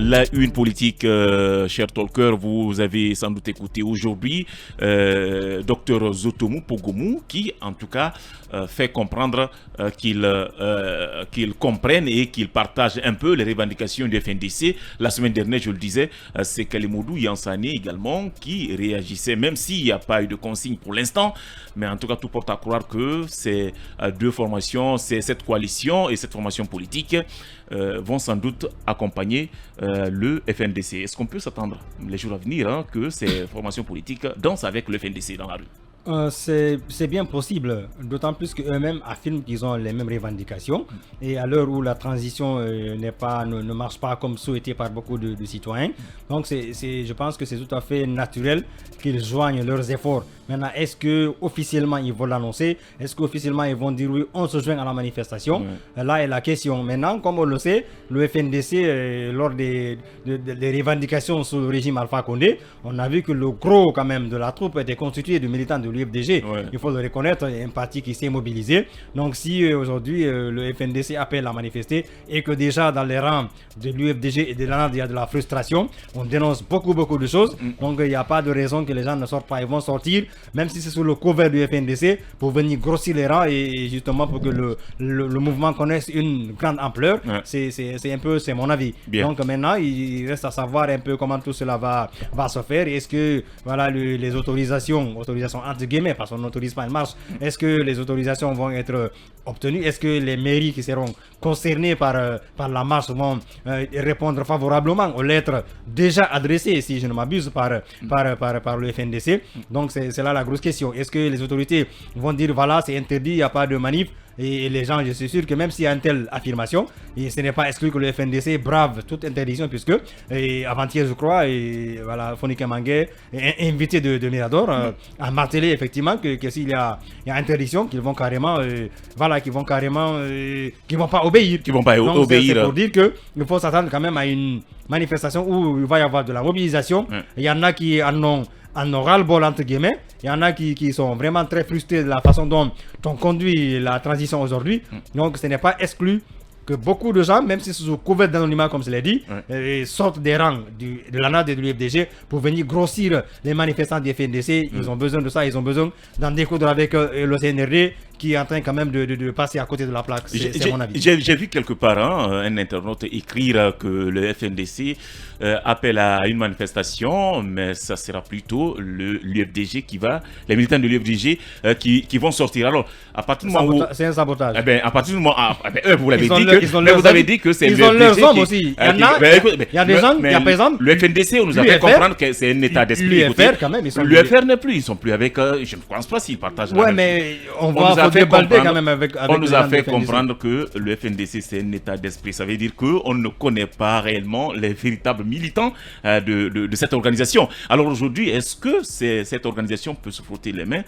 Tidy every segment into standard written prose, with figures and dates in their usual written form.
La une politique, cher talker, vous avez sans doute écouté aujourd'hui Dr Zotomou Pogomou qui, en tout cas, fait comprendre qu'il comprenne et qu'il partage un peu les revendications du FNDC. La semaine dernière, je le disais, c'est Kalimodou Yansane également qui réagissait, même s'il n'y a pas eu de consigne pour l'instant, mais en tout cas, tout porte à croire que ces deux formations, c'est cette coalition et cette formation politique vont sans doute accompagner le FNDC. Est-ce qu'on peut s'attendre les jours à venir que ces formations politiques dansent avec le FNDC dans la rue? C'est bien possible, d'autant plus qu'eux-mêmes affirment qu'ils ont les mêmes revendications. Et à l'heure où la transition ne marche pas comme souhaité par beaucoup de citoyens, donc je pense que c'est tout à fait naturel qu'ils joignent leurs efforts. Maintenant, est-ce qu'officiellement ils vont l'annoncer? Est-ce qu'officiellement ils vont dire oui, on se joint à la manifestation? Là est la question. Maintenant, comme on le sait, le FNDC, lors des revendications sous le régime Alpha Condé, on a vu que le gros quand même de la troupe était constitué de militants de l'UFDG. Il faut le reconnaître, un parti qui s'est mobilisé. Donc si aujourd'hui le FNDC appelle à manifester et que déjà dans les rangs de l'UFDG et de l'ANAD il y a de la frustration, on dénonce beaucoup de choses. Donc il n'y a pas de raison que les gens ne sortent pas. Ils vont sortir, même si c'est sous le couvert du FNDC, pour venir grossir les rangs et justement pour que le mouvement connaisse une grande ampleur. C'est mon avis. Donc maintenant il reste à savoir un peu comment tout cela va se faire. Est-ce que voilà, les autorisations entre guillemets, parce qu'on n'autorise pas une marche, est-ce que les autorisations vont être obtenues? Est-ce que les mairies qui seront concernées par la marche vont répondre favorablement aux lettres déjà adressées, si je ne m'abuse, par le FNDC? Donc c'est là la grosse question. Est-ce que les autorités vont dire voilà, c'est interdit, il n'y a pas de manif? Et les gens, je suis sûr que même s'il y a une telle affirmation, et ce n'est pas exclu que le FNDC brave toute interdiction, puisque avant-hier, je crois, et voilà, Fonike Mangué, invité de Mirador, a martelé effectivement que s'il y a interdiction, qu'ils vont carrément, qu'ils vont pas obéir. Donc, c'est pour dire qu'il faut s'attendre quand même à une manifestation où il va y avoir de la mobilisation. Il y en a qui en ont ras-le-bol entre guillemets. Il y en a qui sont vraiment très frustrés de la façon dont on conduit la transition aujourd'hui. Donc ce n'est pas exclu que beaucoup de gens, même si c'est sous couvert d'anonymat comme je l'ai dit, sortent des rangs de l'ANAD et de l'UFDG pour venir grossir les manifestants du FNDC. Ils ont besoin de ça, ils ont besoin d'en découdre avec le CNRD qui est en train quand même de passer à côté de la plaque. C'est mon avis. J'ai vu quelque part un internaute écrire que le FNDC appelle à une manifestation, mais ça sera plutôt l'UFDG les militants de l'UFDG qui vont sortir. Alors, à partir du moment où... C'est un sabotage. À partir du moment... vous l'avez dit vous avez dit que c'est l'UFDG. Ils ont leurs hommes aussi. Il y a des gens, il y a par exemple... Le FNDC, on nous a fait comprendre que c'est un état d'esprit. L'UFR quand même, ils sont... L'UFR n'est plus, ils sont plus avec... Je ne pense pas s'ils partagent la même chose. Mais on va débalder quand même avec on nous a fait comprendre que le FNDC, c'est un état d'esprit. Ça veut dire qu'on ne connaît pas réellement les véritables militants de cette organisation. Alors aujourd'hui, est-ce que cette organisation peut se frotter les mains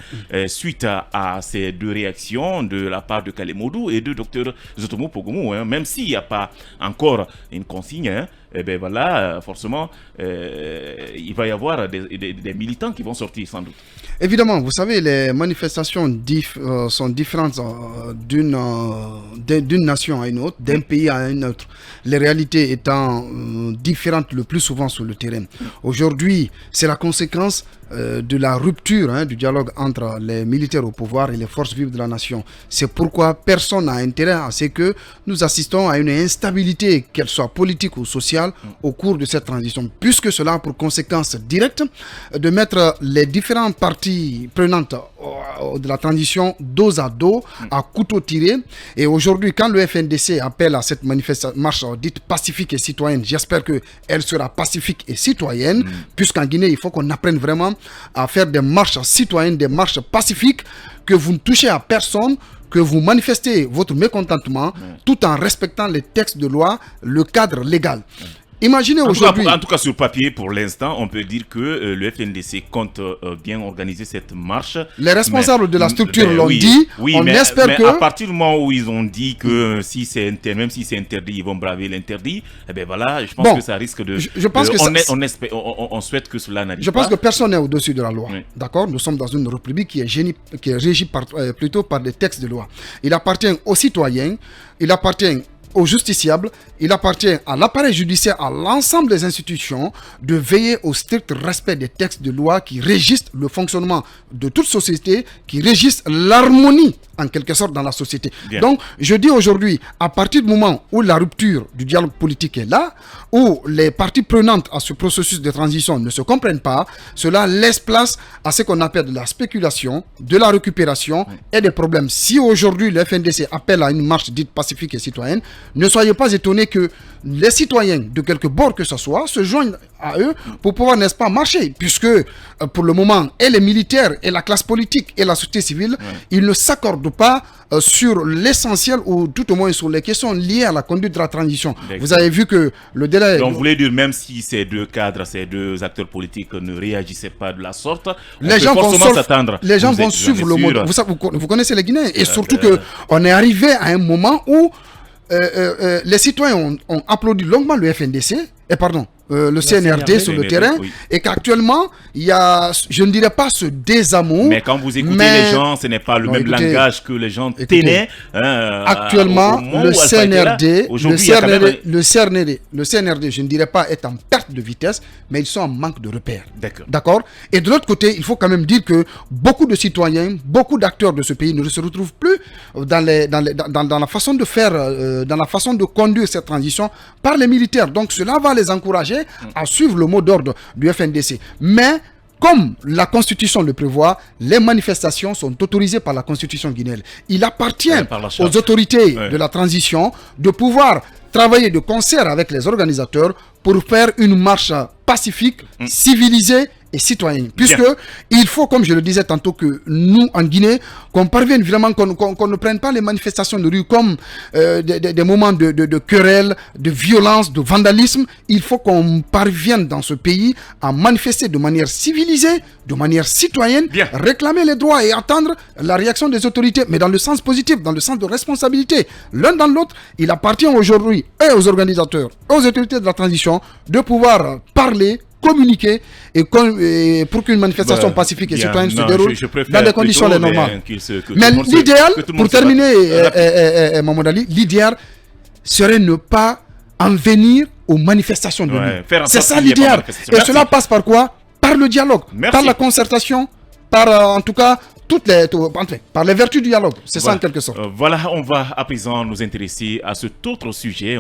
suite à ces deux réactions de la part de Kalimodou et de Dr Zotomou Pogomou, même s'il n'y a pas encore une consigne, forcément, il va y avoir des militants qui vont sortir sans doute. Évidemment, vous savez, les manifestations sont différentes d'une nation à une autre, d'un pays à un autre. Les réalités étant différentes le plus souvent sur le terrain. Aujourd'hui, c'est la conséquence de la rupture du dialogue entre les militaires au pouvoir et les forces vives de la nation. C'est pourquoi personne n'a intérêt à ce que nous assistons à une instabilité, qu'elle soit politique ou sociale, au cours de cette transition, puisque cela a pour conséquence directe de mettre les différentes parties prenantes de la transition dos à dos, à couteau tiré. Et aujourd'hui, quand le FNDC appelle à cette marche dite pacifique et citoyenne, j'espère qu'elle sera pacifique et citoyenne, puisqu'en Guinée, il faut qu'on apprenne vraiment à faire des marches citoyennes, des marches pacifiques, que vous ne touchez à personne, que vous manifestez votre mécontentement, tout en respectant les textes de loi, le cadre légal. Imaginez aujourd'hui... En tout cas, sur papier, pour l'instant, on peut dire que le FNDC compte bien organiser cette marche. Les responsables de la structure l'ont dit. On espère que... à partir du moment où ils ont dit que même si c'est interdit, ils vont braver l'interdit, je pense que ça risque de... On souhaite que cela n'arrive pas. Je pense que personne n'est au-dessus de la loi. D'accord ? Nous sommes dans une république qui est régie plutôt par des textes de loi. Il appartient aux citoyens, il appartient aux justiciables, il appartient à l'appareil judiciaire, à l'ensemble des institutions, de veiller au strict respect des textes de loi qui régissent le fonctionnement de toute société, qui régissent l'harmonie, en quelque sorte, dans la société. Bien. Donc, je dis aujourd'hui, à partir du moment où la rupture du dialogue politique est là, où les parties prenantes à ce processus de transition ne se comprennent pas, cela laisse place à ce qu'on appelle de la spéculation, de la récupération et des problèmes. Si aujourd'hui le FNDC appelle à une marche dite pacifique et citoyenne, ne soyez pas étonnés que les citoyens de quelque bord que ce soit se joignent à eux pour pouvoir, n'est-ce pas, marcher, puisque pour le moment, et les militaires, et la classe politique, et la société civile, ils ne s'accordent pas sur l'essentiel, ou tout au moins sur les questions liées à la conduite de la transition. Vous avez vu que le délai... Donc vous voulez dire, même si ces deux cadres, ces deux acteurs politiques ne réagissaient pas de la sorte, les gens vont s'attendre. Les gens vont suivre le mode. Vous connaissez les Guinéens, et surtout qu'on est arrivé à un moment où les citoyens ont applaudi longuement le FNDC, et pardon, le CNRD sur le terrain, et qu'actuellement, il y a, je ne dirais pas ce désamour. Mais quand vous écoutez les gens, ce n'est pas le même langage que les gens tenaient. Actuellement, le CNRD, le CNRD, je ne dirais pas est en perte de vitesse, mais ils sont en manque de repères. D'accord. Et de l'autre côté, il faut quand même dire que beaucoup de citoyens, beaucoup d'acteurs de ce pays ne se retrouvent plus dans la façon de faire, dans la façon de conduire cette transition par les militaires. Donc cela va les encourager à suivre le mot d'ordre du FNDC. Mais comme la Constitution le prévoit, les manifestations sont autorisées par la Constitution guinéenne. Il appartient aux autorités de la transition de pouvoir travailler de concert avec les organisateurs pour faire une marche pacifique, civilisée et citoyenne. Puisque il faut, comme je le disais tantôt, que nous, en Guinée, qu'on parvienne vraiment, qu'on ne prenne pas les manifestations de rue comme des moments de querelle, de violence, de vandalisme. Il faut qu'on parvienne dans ce pays à manifester de manière civilisée, de manière citoyenne, réclamer les droits et attendre la réaction des autorités, mais dans le sens positif, dans le sens de responsabilité. L'un dans l'autre, il appartient aujourd'hui et aux organisateurs, aux autorités de la transition, de pouvoir parler, communiquer et pour qu'une manifestation pacifique et citoyenne se déroule dans des conditions normales. Mais l'idéal, pour terminer, Mamadou Ali, l'idéal serait ne pas en venir aux manifestations de nuit. C'est ça l'idéal. Et cela passe par quoi? Par le dialogue, par la concertation, par en tout cas par les vertus du dialogue. C'est ça en quelque sorte. Voilà, on va à présent nous intéresser à cet autre sujet.